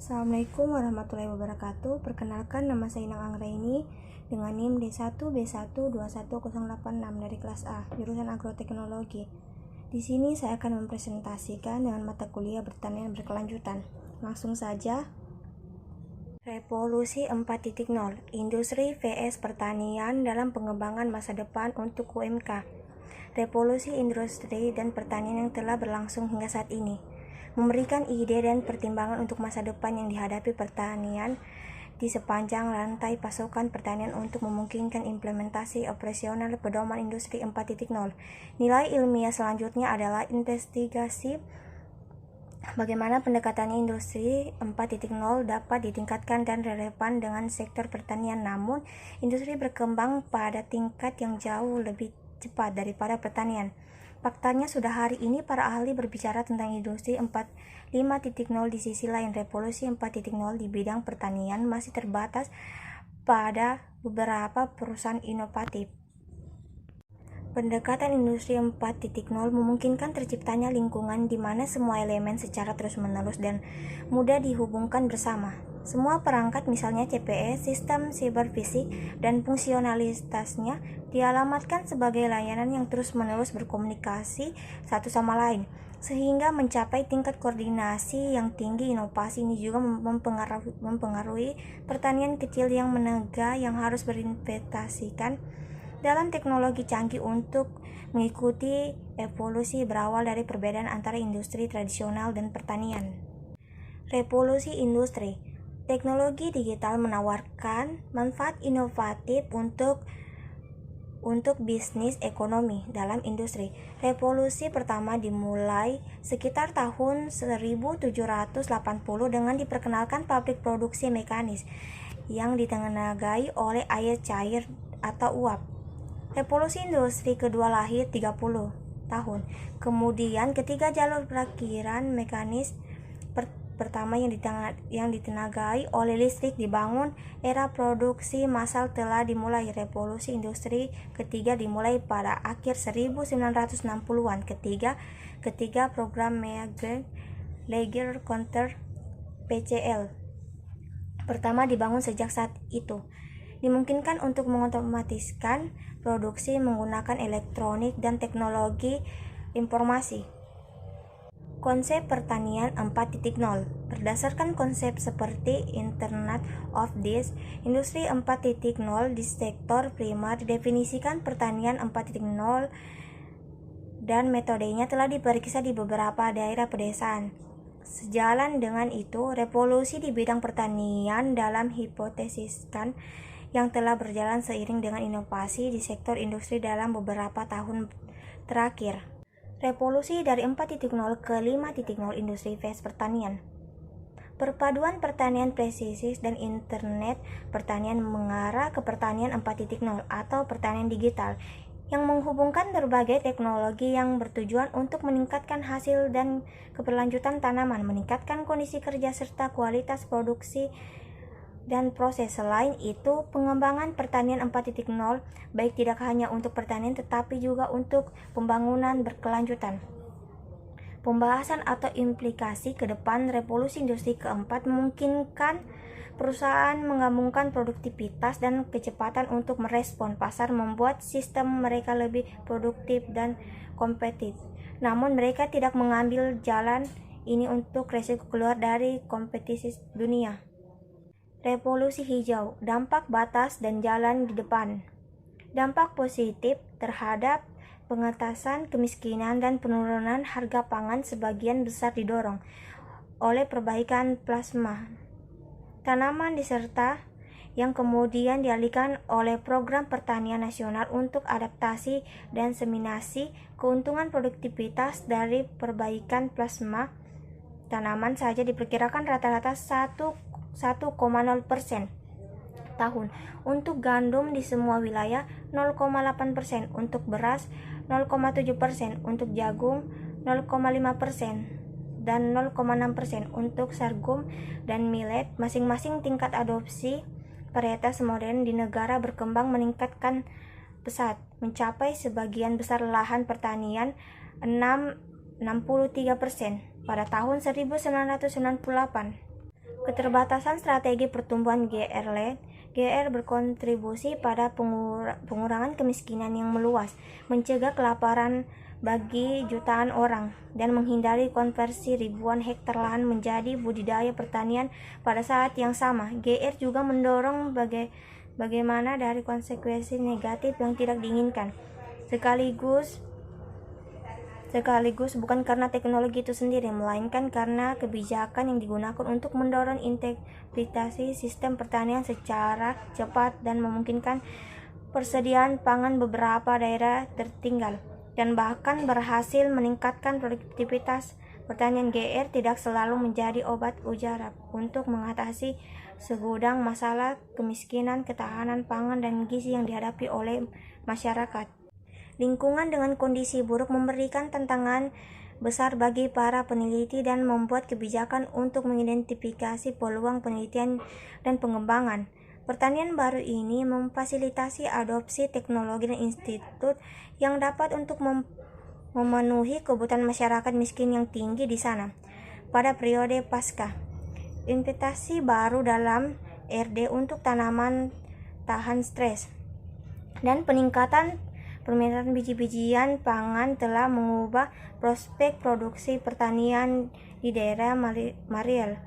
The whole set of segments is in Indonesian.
Assalamualaikum warahmatullahi wabarakatuh. Perkenalkan, nama saya Inang Anggraini dengan NIM D1B1210886 dari kelas A, jurusan Agroteknologi. Di sini saya akan mempresentasikan dengan mata kuliah pertanian berkelanjutan. Langsung saja. Revolusi 4.0, industri vs pertanian dalam pengembangan masa depan untuk UMK. Revolusi industri dan pertanian yang telah berlangsung hingga saat ini memberikan ide dan pertimbangan untuk masa depan yang dihadapi pertanian di sepanjang rantai pasokan pertanian untuk memungkinkan implementasi operasional pedoman industri 4.0. Nilai ilmiah selanjutnya adalah investigasi bagaimana pendekatan industri 4.0 dapat ditingkatkan dan relevan dengan sektor pertanian, namun industri berkembang pada tingkat yang jauh lebih cepat daripada pertanian. Faktanya sudah hari ini para ahli berbicara tentang industri 5.0. Di sisi lain, revolusi 4.0 di bidang pertanian masih terbatas pada beberapa perusahaan inovatif. Pendekatan industri 4.0 memungkinkan terciptanya lingkungan di mana semua elemen secara terus-menerus dan mudah dihubungkan bersama. Semua perangkat, misalnya CPS, sistem siberfisik, dan fungsionalitasnya dialamatkan sebagai layanan yang terus-menerus berkomunikasi satu sama lain, sehingga mencapai tingkat koordinasi yang tinggi. Inovasi ini juga mempengaruhi pertanian kecil yang menengah yang harus berinvestasikan dalam teknologi canggih untuk mengikuti evolusi berawal dari perbedaan antara industri tradisional dan pertanian. Revolusi industri. Teknologi digital menawarkan manfaat inovatif untuk bisnis ekonomi dalam industri. Revolusi pertama dimulai sekitar tahun 1780 dengan diperkenalkan pabrik produksi mekanis yang ditenagai oleh air cair atau uap. Revolusi industri kedua lahir 30 tahun kemudian ketika jalur perakiran mekanis pertama yang ditenagai oleh listrik dibangun. Era produksi massal telah dimulai. Revolusi industri ketiga dimulai pada akhir 1960-an ketika program Lager Counter PCL pertama dibangun. Sejak saat itu dimungkinkan untuk mengotomatiskan produksi menggunakan elektronik dan teknologi informasi. Konsep pertanian 4.0. Berdasarkan konsep seperti Internet of Things, industri 4.0 di sektor primer didefinisikan pertanian 4.0 dan metodenya telah diperiksa di beberapa daerah pedesaan. Sejalan dengan itu, revolusi di bidang pertanian dalam hipotesiskan yang telah berjalan seiring dengan inovasi di sektor industri dalam beberapa tahun terakhir. Revolusi dari 4.0 ke 5.0, industri vs pertanian. Perpaduan pertanian presisi dan internet pertanian mengarah ke pertanian 4.0 atau pertanian digital yang menghubungkan berbagai teknologi yang bertujuan untuk meningkatkan hasil dan keberlanjutan tanaman, meningkatkan kondisi kerja serta kualitas produksi dan proses. Selain itu, pengembangan pertanian 4.0 baik tidak hanya untuk pertanian tetapi juga untuk pembangunan berkelanjutan. Pembahasan atau implikasi ke depan revolusi industri keempat memungkinkan perusahaan menggabungkan produktivitas dan kecepatan untuk merespon pasar, membuat sistem mereka lebih produktif dan kompetitif. Namun mereka tidak mengambil jalan ini untuk resiko keluar dari kompetisi dunia. Revolusi hijau, dampak batas dan jalan di depan. Dampak positif terhadap pengentasan kemiskinan dan penurunan harga pangan sebagian besar didorong oleh perbaikan plasma tanaman diserta yang kemudian dialihkan oleh Program Pertanian Nasional untuk Adaptasi dan Seminasi. Keuntungan produktivitas dari perbaikan plasma tanaman saja diperkirakan rata-rata 1,0% tahun untuk gandum di semua wilayah, 0,8% untuk beras, 0,7% untuk jagung, 0,5% dan 0,6% untuk sorghum dan millet. Masing-masing tingkat adopsi varietas modern di negara berkembang meningkatkan pesat, mencapai sebagian besar lahan pertanian 63% pada tahun 1998. Keterbatasan strategi pertumbuhan GR berkontribusi pada pengurangan kemiskinan yang meluas, mencegah kelaparan bagi jutaan orang, dan menghindari konversi ribuan hektar lahan menjadi budidaya pertanian pada saat yang sama. GR juga mendorong bagaimana dari konsekuensi negatif yang tidak diinginkan, sekaligus bukan karena teknologi itu sendiri, melainkan karena kebijakan yang digunakan untuk mendorong integrasi sistem pertanian secara cepat dan memungkinkan persediaan pangan beberapa daerah tertinggal, dan bahkan berhasil meningkatkan produktivitas pertanian. GR tidak selalu menjadi obat mujarab untuk mengatasi segudang masalah kemiskinan, ketahanan pangan, dan gizi yang dihadapi oleh masyarakat. Lingkungan dengan kondisi buruk memberikan tantangan besar bagi para peneliti dan membuat kebijakan untuk mengidentifikasi peluang penelitian dan pengembangan. Pertanian baru ini memfasilitasi adopsi teknologi dan institut yang dapat untuk memenuhi kebutuhan masyarakat miskin yang tinggi di sana. Pada periode pasca, investasi baru dalam RD untuk tanaman tahan stres dan peningkatan permintaan biji-bijian pangan telah mengubah prospek produksi pertanian di daerah Mariel.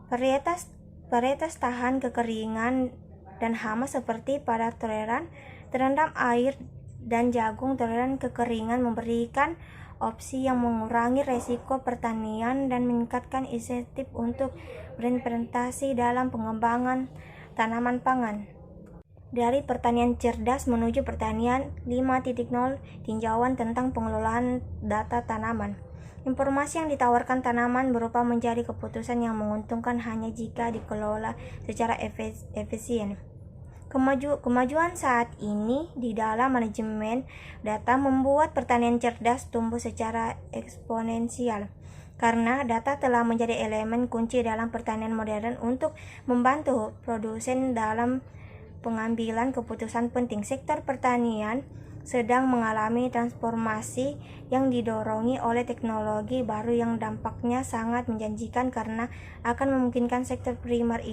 Varietas tahan kekeringan dan hama seperti pada toleran terendam air dan jagung toleran kekeringan memberikan opsi yang mengurangi resiko pertanian dan meningkatkan insentif untuk berinvestasi dalam pengembangan tanaman pangan. Dari pertanian cerdas menuju pertanian 5.0, tinjauan tentang pengelolaan data tanaman. Informasi yang ditawarkan tanaman berupa menjadi keputusan yang menguntungkan hanya jika dikelola secara efisien. Kemajuan saat ini di dalam manajemen data membuat pertanian cerdas tumbuh secara eksponensial, karena data telah menjadi elemen kunci dalam pertanian modern untuk membantu produsen dalam pengambilan keputusan penting. Sektor pertanian sedang mengalami transformasi yang didorong oleh teknologi baru yang dampaknya sangat menjanjikan karena akan memungkinkan sektor primer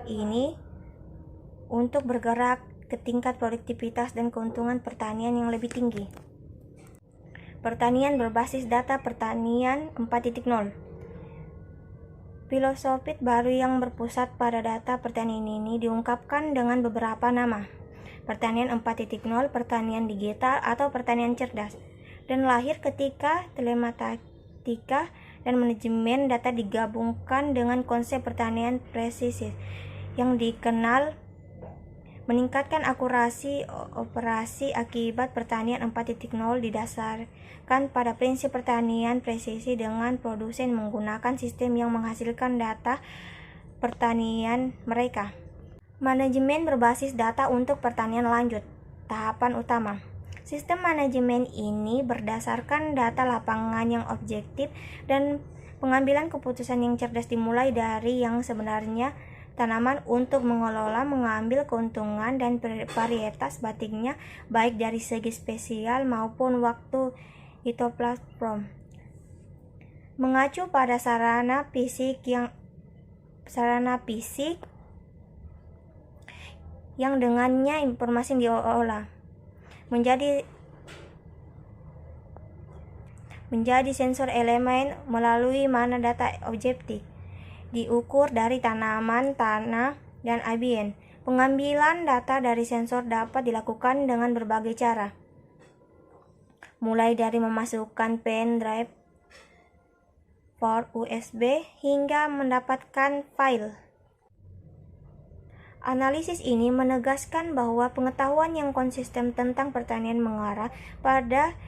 ini untuk bergerak ke tingkat produktivitas dan keuntungan pertanian yang lebih tinggi. Pertanian berbasis data, pertanian 4.0. Filosofi baru yang berpusat pada data pertanian ini diungkapkan dengan beberapa nama: pertanian 4.0, pertanian digital, atau pertanian cerdas, dan lahir ketika telematika dan manajemen data digabungkan dengan konsep pertanian presisi yang dikenal meningkatkan akurasi operasi. Akibat pertanian 4.0 didasarkan pada prinsip pertanian presisi dengan produsen menggunakan sistem yang menghasilkan data pertanian mereka. Manajemen berbasis data untuk pertanian lanjut. Tahapan utama. Sistem manajemen ini berdasarkan data lapangan yang objektif dan pengambilan keputusan yang cerdas dimulai dari yang sebenarnya tanaman untuk mengambil keuntungan dan varietas batiknya baik dari segi spesial maupun waktu hitoplasm. Mengacu pada sarana fisik yang dengannya informasi diolah menjadi sensor elemen melalui mana data objektif diukur dari tanaman, tanah, dan ambien. Pengambilan data dari sensor dapat dilakukan dengan berbagai cara, mulai dari memasukkan pen drive, port USB, hingga mendapatkan file. Analisis ini menegaskan bahwa pengetahuan yang konsisten tentang pertanian mengarah pada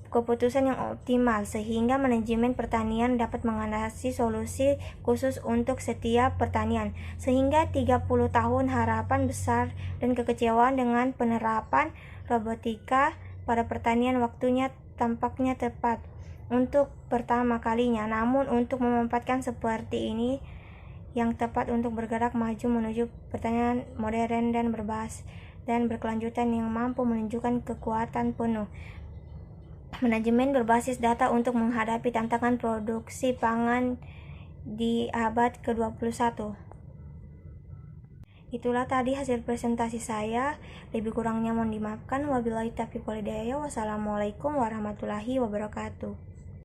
keputusan yang optimal, sehingga manajemen pertanian dapat menganalisis solusi khusus untuk setiap pertanian. Sehingga 30 tahun harapan besar dan kekecewaan dengan penerapan robotika pada pertanian waktunya tampaknya tepat untuk pertama kalinya. Namun untuk memanfaatkan seperti ini yang tepat untuk bergerak maju menuju pertanian modern dan berkelanjutan yang mampu menunjukkan kekuatan penuh manajemen berbasis data untuk menghadapi tantangan produksi pangan di abad ke-21. Itulah tadi hasil presentasi saya. Lebih kurangnya mohon dimaafkan. Wabillahi taufiq walhidayah. Wassalamualaikum warahmatullahi wabarakatuh.